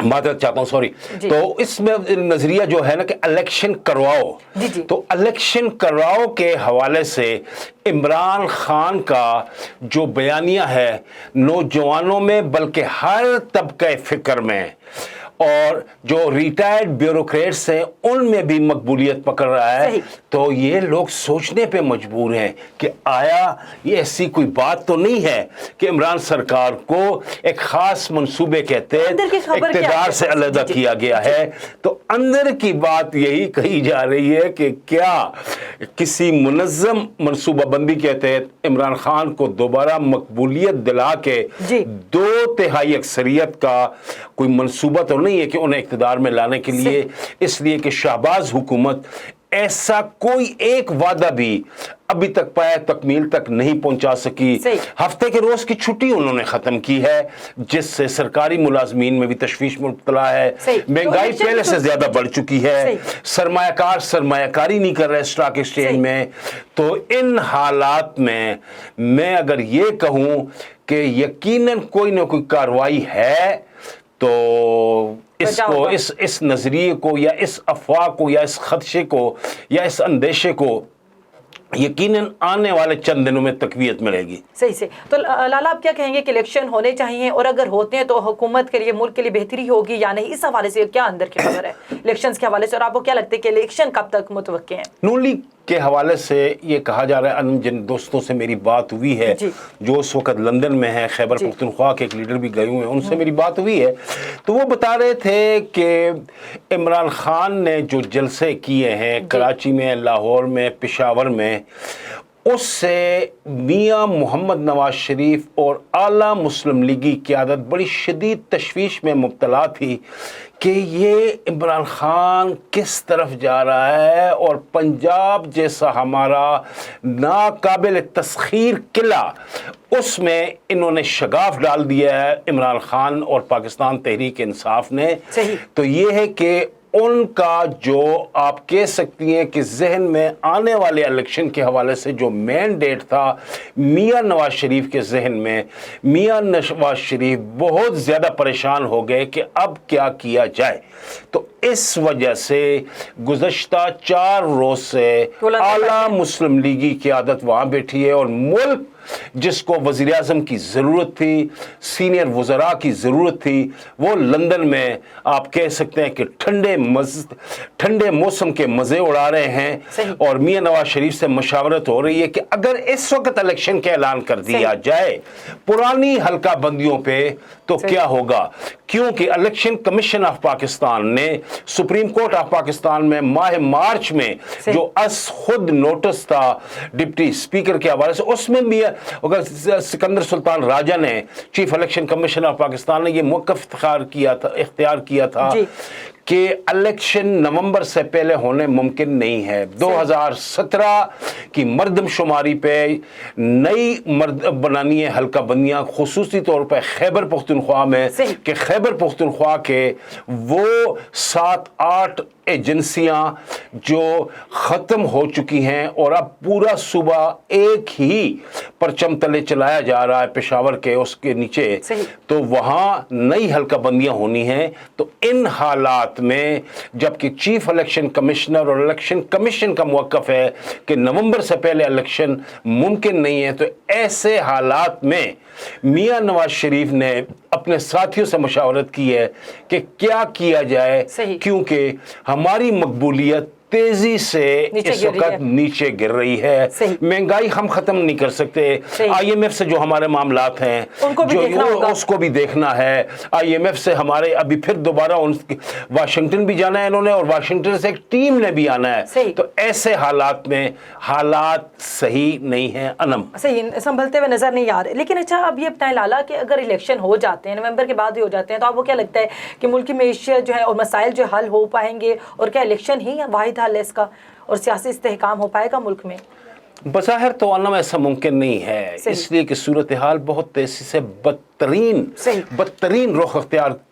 معذرت چاہتا ہوں سوری. تو اس میں نظریہ جو ہے نا کہ الیکشن کرواؤ, تو الیکشن کرواؤ کے حوالے سے عمران خان کا جو بیانیہ ہے نوجوانوں میں بلکہ ہر طبقہ فکر میں اور جو ریٹائرڈ بیوروکریٹس ہیں ان میں بھی مقبولیت پکڑ رہا ہے. تو یہ لوگ سوچنے پہ مجبور ہیں کہ آیا یہ ایسی کوئی بات تو نہیں ہے کہ عمران سرکار کو ایک خاص منصوبے کے تحت اقتدار سے علیحدہ کیا گیا ہے. تو اندر کی بات یہی کہی جا رہی ہے کہ کیا کسی منظم منصوبہ بندی کے تحت عمران خان کو دوبارہ مقبولیت دلا کے 2/3 اکثریت کا کوئی منصوبہ تو نہیں ہے کہ انہیں اقتدار میں لانے کے لیے, اس لیے کہ شہباز حکومت ایسا کوئی ایک وعدہ بھی ابھی تک پایا تکمیل تک نہیں پہنچا سکی. ہفتے کے روز کی چھٹی انہوں نے ختم کی ہے جس سے سرکاری ملازمین میں بھی تشویش مبتلا ہے. مہنگائی پہلے سے زیادہ بڑھ چکی ہے. سرمایہ کار سرمایہ کاری نہیں کر رہے اسٹاک ایکسچینج میں. تو ان حالات میں اگر یہ کہوں کہ یقیناً کوئی نہ کوئی کارروائی ہے تو اس کو اس نظریے کو یا اس افواہ کو یا اس خدشے کو یا اس اندیشے کو یقیناً آنے والے چند دنوں میں تقویت ملے گی. صحیح. تو لالا آپ کیا کہیں گے کہ الیکشن ہونے چاہیے اور اگر ہوتے ہیں تو حکومت کے لیے ملک کے لیے بہتری ہوگی یا نہیں؟ اس حوالے سے کیا اندر کی خبر ہے الیکشنز کے حوالے سے, اور آپ کو کیا لگتا ہے کہ الیکشن کب تک متوقع ہیں؟ نون لیگ کے حوالے سے یہ کہا جا رہا ہے, جن دوستوں سے میری بات ہوئی ہے جو اس وقت لندن میں ہیں, خیبر پختونخوا کے ایک لیڈر بھی گئے ہوئے ہیں, ان سے میری بات ہوئی ہے تو وہ بتا رہے تھے کہ عمران خان نے جو جلسے کیے ہیں کراچی میں, لاہور میں, پشاور میں, اس سے میاں محمد نواز شریف اور اعلیٰ مسلم لیگی قیادت بڑی شدید تشویش میں مبتلا تھی کہ یہ عمران خان کس طرف جا رہا ہے, اور پنجاب جیسا ہمارا ناقابل تسخیر قلعہ اس میں انہوں نے شگاف ڈال دیا ہے عمران خان اور پاکستان تحریک انصاف نے. تو یہ ہے کہ ان کا جو آپ کہہ سکتی ہیں کہ ذہن میں آنے والے الیکشن کے حوالے سے جو مینڈیٹ تھا میاں نواز شریف کے ذہن میں, میاں نواز شریف بہت زیادہ پریشان ہو گئے کہ اب کیا کیا جائے. تو اس وجہ سے گزشتہ 4 روز سے اعلیٰ مسلم لیگی قیادت وہاں بیٹھی ہے, اور ملک جس کو وزیر اعظم کی ضرورت تھی, سینئر وزراء کی ضرورت تھی, وہ لندن میں آپ کہہ سکتے ہیں کہ ٹھنڈے موسم کے مزے اڑا رہے ہیں. اور میاں نواز شریف سے مشاورت ہو رہی ہے کہ اگر اس وقت الیکشن کا اعلان کر دیا جائے پرانی حلقہ بندیوں پہ تو کیا ہوگا, کیونکہ الیکشن کمیشن آف پاکستان نے سپریم کورٹ آف پاکستان میں ماہ مارچ میں جو از خود نوٹس تھا ڈپٹی اسپیکر کے حوالے سے, اس میں بھی سکندر سلطان راجہ نے, chief election commission of Pakistan نے یہ موقف اختیار کیا تھا کہ الیکشن نومبر سے پہلے ہونے ممکن نہیں ہے. 2017 کی مردم شماری پہ نئی بنانی ہے حلقہ بندیاں, خصوصی طور پہ خیبر پختونخوا میں, کہ خیبر پختونخوا کے وہ 7-8 ایجنسیاں جو ختم ہو چکی ہیں اور اب پورا صوبہ ایک ہی پرچم تلے چلایا جا رہا ہے پشاور کے اس کے نیچے, تو وہاں نئی حلقہ بندیاں ہونی ہیں. تو ان حالات میں جبکہ چیف الیکشن کمشنر اور الیکشن کمیشن کا موقف ہے کہ نومبر سے پہلے الیکشن ممکن نہیں ہے, تو ایسے حالات میں میاں نواز شریف نے اپنے ساتھیوں سے مشاورت کی ہے کہ کیا کیا جائے, کیونکہ ہماری مقبولیت تیزی سے اس وقت نیچے گر رہی ہے. مہنگائی ہم ختم نہیں کر سکتے, آئی ایم ایف سے جو ہمارے معاملات ہیں اس کو بھی دیکھنا ہے. آئی ایم ایف سے ہمارے ابھی پھر دوبارہ واشنگٹن بھی جانا ہے انہوں نے, اور واشنگٹن سے ایک ٹیم نے بھی آنا ہے. تو ایسے حالات میں حالات صحیح نہیں ہیں, صحیح سنبھلتے ہوئے نظر نہیں آ رہے. لیکن اچھا اب یہ بتائیں لالا کہ اگر الیکشن ہو جاتے ہیں نومبر کے بعد ہی ہو جاتے ہیں, تو آپ کو کیا لگتا ہے کہ ملک کی معیشت جو ہے اور مسائل جو حل ہو پائیں گے, اور کیا الیکشن ہی واحد حل ہے اس کا, اور سیاسی استحکام ہو پائے گا ملک میں؟ بظاہر تو ایسا ممکن نہیں ہے, اس لیے کہ صورتحال بہت تیزی سے بدترین رخ اختیار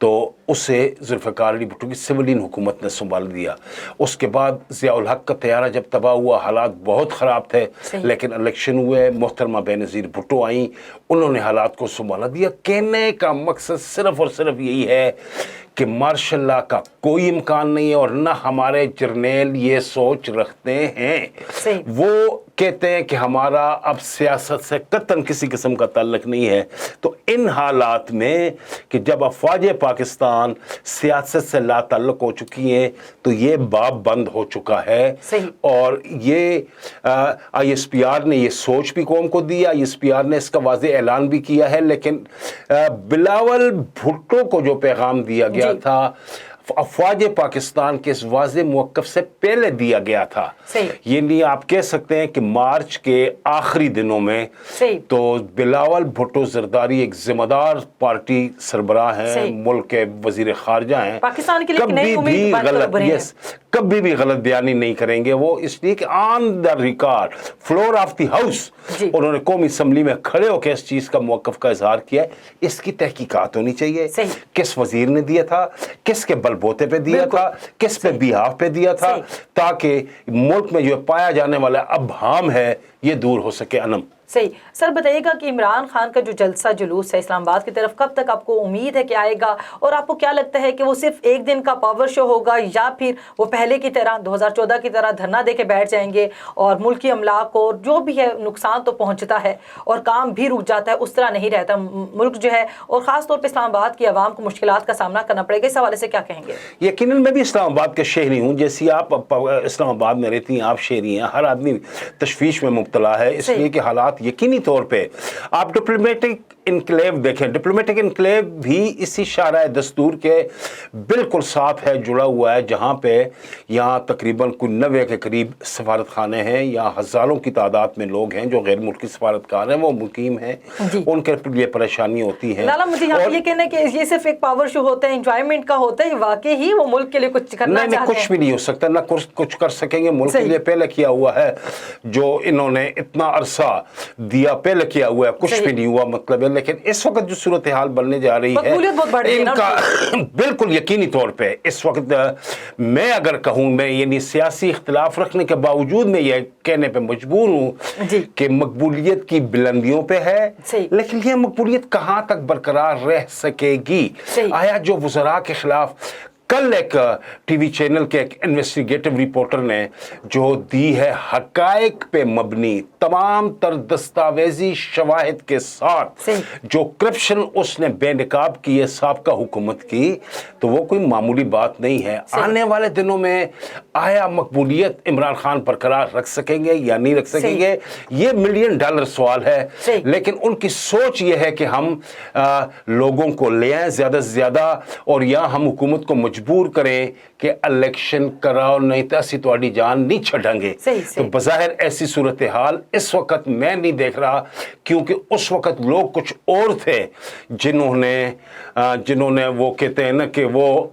تو اسے ذوالفقار علی بھٹو کی سولین حکومت نے سنبھال دیا. اس کے بعد ضیاء الحق کا طیارہ جب تباہ ہوا حالات بہت خراب تھے, لیکن الیکشن ہوئے, محترمہ بینظیر بھٹو آئیں, انہوں نے حالات کو سنبھالا دیا. کہنے کا مقصد صرف اور صرف یہی ہے کہ مارشل لا کا کوئی امکان نہیں ہے, اور نہ ہمارے جرنیل یہ سوچ رکھتے ہیں. وہ کہتے ہیں کہ ہمارا اب سیاست سے قطعاً کسی قسم کا تعلق نہیں ہے. تو ان حالات میں کہ جب افواج پاکستان سیاست سے لا تعلق ہو چکی ہیں تو یہ باب بند ہو چکا ہے. اور یہ آئی ایس پی آر نے یہ سوچ بھی قوم کو دی, آئی ایس پی آر نے اس کا واضح اعلان بھی کیا ہے, لیکن بلاول بھٹو کو جو پیغام دیا گیا تھا افواج پاکستان کے اس واضح موقف سے پہلے دیا گیا تھا. یہ نہیں آپ کہہ سکتے ہیں کہ مارچ کے آخری دنوں میں تو بلاول بھٹو زرداری ایک ذمہ دار پارٹی سربراہ ہیں, ملک کے وزیر خارجہ ہیں, پاکستان کے لیے کبھی بھی غلط بیانی نہیں کریں گے وہ, اس لیے کہ on the record floor of the house انہوں نے قومی اسمبلی میں کھڑے ہو کے اس چیز کا موقف کا اظہار کیا ہے. اس کی تحقیقات ہونی چاہیے, کس وزیر نے دیا تھا, کس کے بلبوتے پہ دیا تھا, کس پہ بیہاف پہ دیا تھا, تاکہ ملک میں جو پایا جانے والا ابہام ہے یہ دور ہو سکے. انم صحیح. سر بتائیے گا کہ عمران خان کا جو جلسہ جلوس ہے اسلام آباد کی طرف کب تک آپ کو امید ہے کہ آئے گا, اور آپ کو کیا لگتا ہے کہ وہ صرف ایک دن کا پاور شو ہوگا یا پھر وہ پہلے کی طرح 2014 کی طرح دھرنا دے کے بیٹھ جائیں گے اور ملکی املاک کو جو بھی ہے نقصان تو پہنچتا ہے اور کام بھی رک جاتا ہے, اس طرح نہیں رہتا ملک جو ہے, اور خاص طور پہ اسلام آباد کی عوام کو مشکلات کا سامنا کرنا پڑے گا, اس حوالے سے کیا کہیں گے؟ یقیناً میں بھی اسلام آباد کا شہری ہوں, جیسی آپ اسلام آباد میں رہتی ہیں آپ شہری ہیں, ہر آدمی تشویش میں مبتلا ہے, اس لیے کہ حالات یقینی طور پہ آپ ڈپلومیٹک انکلیو دیکھیں, ڈپلومیٹک انکلیو بھی اسی شارع دستور کے بالکل ساتھ ہے, جڑا ہوا ہے, جہاں پہ یہاں تقریباً کوئی 90 کے قریب سفارت خانے ہیں, یا ہزاروں کی تعداد میں لوگ ہیں جو غیر ملکی سفارتکار ہیں وہ مقیم ہیں, ان کے لیے پریشانی ہوتی ہے. لالا مجھے یہاں یہ کہنا ہے کہ یہ صرف ایک پاور شو ہوتا ہے, انجوائمنٹ کا ہوتا ہے, واقعی ہی وہ ملک کے لیے کچھ کرنا چاہتے ہیں؟ نہیں, کچھ بھی نہیں ہو سکتا, نہ کچھ کر سکیں گے. ملک کے لیے پہلے کیا ہوا ہے جو انہوں نے اتنا عرصہ دیا, پہلے کیا ہوا ہے, کچھ بھی نہیں ہوا مطلب ہے. لیکن اس وقت جو صورتحال بننے جا رہی ہے ان کا بالکل یقینی طور پہ اس وقت میں اگر کہوں, میں یعنی سیاسی اختلاف رکھنے کے باوجود میں یہ کہنے پہ مجبور ہوں کہ مقبولیت کی بلندیوں پہ ہے, لیکن یہ مقبولیت کہاں تک برقرار رہ سکے گی؟ آیا جو وزراء کے خلاف کل ایک ٹی وی چینل کے ایک انویسٹیگیٹو رپورٹر نے جو دی ہے حقائق پہ مبنی تمام تر دستاویزی شواہد کے ساتھ جو کرپشن اس نے بے نقاب کی ہے سابقہ حکومت کی, تو وہ کوئی معمولی بات نہیں ہے. آنے والے دنوں میں آیا مقبولیت عمران خان برقرار رکھ سکیں گے یا نہیں رکھ سکیں گے, یہ $1 ملین سوال ہے. لیکن ان کی سوچ یہ ہے کہ ہم لوگوں کو لے آئیں زیادہ سے زیادہ, اور یا ہم حکومت کو مجبور کریں کہ الیکشن کراؤ, نہیں تو اسی تہاڈی جان نہیں چھڈاں گے. تو بظاہر ایسی صورتحال اس وقت میں نہیں دیکھ رہا, کیونکہ اس وقت لوگ کچھ اور تھے جنہوں نے وہ کہتے ہیں نا کہ وہ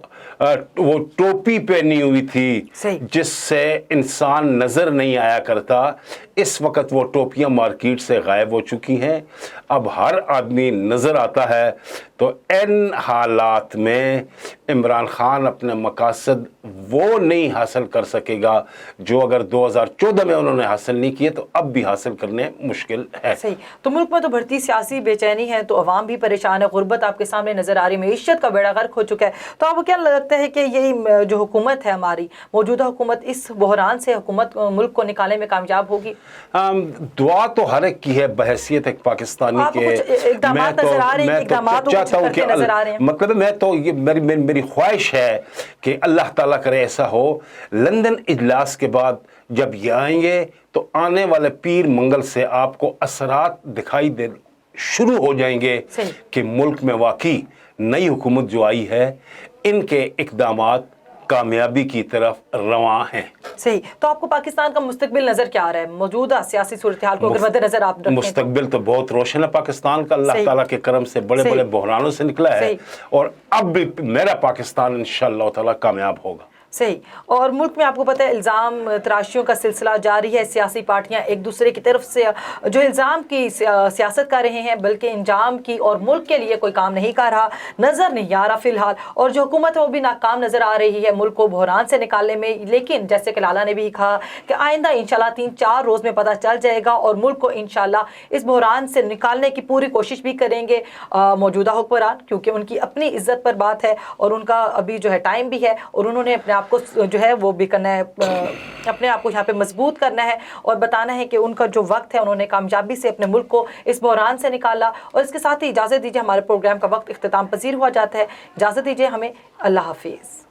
ٹوپی پہنی ہوئی تھی جس سے انسان نظر نہیں آیا کرتا. اس وقت وہ ٹوپیاں مارکیٹ سے غائب ہو چکی ہیں, اب ہر آدمی نظر آتا ہے. تو ان حالات میں عمران خان اپنے مقاصد وہ نہیں حاصل کر سکے گا جو اگر 2014 میں انہوں نے حاصل نہیں کیے تو اب بھی حاصل کرنے مشکل ہے. تو ملک میں تو بڑھتی سیاسی بے چینی ہے, تو عوام بھی پریشان ہے, غربت آپ کے سامنے نظر آ رہی, معیشت کا بیڑا غرق ہو چکا ہے. تو آپ کو کیا لگتا ہے کہ یہی جو حکومت ہے ہماری موجودہ حکومت اس بحران سے حکومت ملک کو نکالنے میں کامیاب ہوگی؟ دعا تو ہر ایک کی ہے بحیثیت ایک پاکستانی کے. اقدامات نظر آ رہے ہیں, اقدامات کرتے نظر آ رہے ہیں. مطلب میں تو یہ میری خواہش ہے کہ اللہ تعالیٰ کرے ایسا ہو, لندن اجلاس کے بعد جب یہ آئیں گے تو آنے والے پیر منگل سے آپ کو اثرات دکھائی دے شروع ہو جائیں گے کہ ملک میں واقعی نئی حکومت جو آئی ہے ان کے اقدامات کامیابی کی طرف رواں ہیں. صحیح. تو آپ کو پاکستان کا مستقبل نظر کیا آ رہا ہے موجودہ سیاسی صورتحال کو اگر مد نظر آپ رکھیں؟ مستقبل تو بہت روشن ہے پاکستان کا, اللہ تعالیٰ کے کرم سے بڑے بڑے بحرانوں سے نکلا ہے, اور اب بھی میرا پاکستان انشاءاللہ تعالیٰ کامیاب ہوگا. صحیح. اور ملک میں آپ کو پتہ ہے الزام تراشیوں کا سلسلہ جاری ہے. سیاسی پارٹیاں ایک دوسرے کی طرف سے جو الزام کی سیاست کر رہے ہیں بلکہ انجام کی اور ملک کے لیے کوئی کام نہیں کر رہا نظر نہیں آ رہا فی الحال. اور جو حکومت ہے وہ بھی ناکام نظر آ رہی ہے ملک کو بحران سے نکالنے میں. لیکن جیسے کہ لالا نے بھی کہا کہ آئندہ انشاءاللہ 3-4 روز میں پتہ چل جائے گا اور ملک کو انشاءاللہ اس بحران سے نکالنے کی پوری کوشش بھی کریں گے موجودہ حکمران, کیونکہ ان کی اپنی عزت پر بات ہے اور ان کا ابھی جو ہے ٹائم بھی ہے اور انہوں نے اپنے آپ کو جو ہے وہ بھی کرنا ہے, اپنے آپ کو یہاں پہ مضبوط کرنا ہے اور بتانا ہے کہ ان کا جو وقت ہے انہوں نے کامیابی سے اپنے ملک کو اس بحران سے نکالا. اور اس کے ساتھ ہی اجازت دیجیے, ہمارے پروگرام کا وقت اختتام پذیر ہوا جاتا ہے. اجازت دیجیے ہمیں. اللہ حافظ.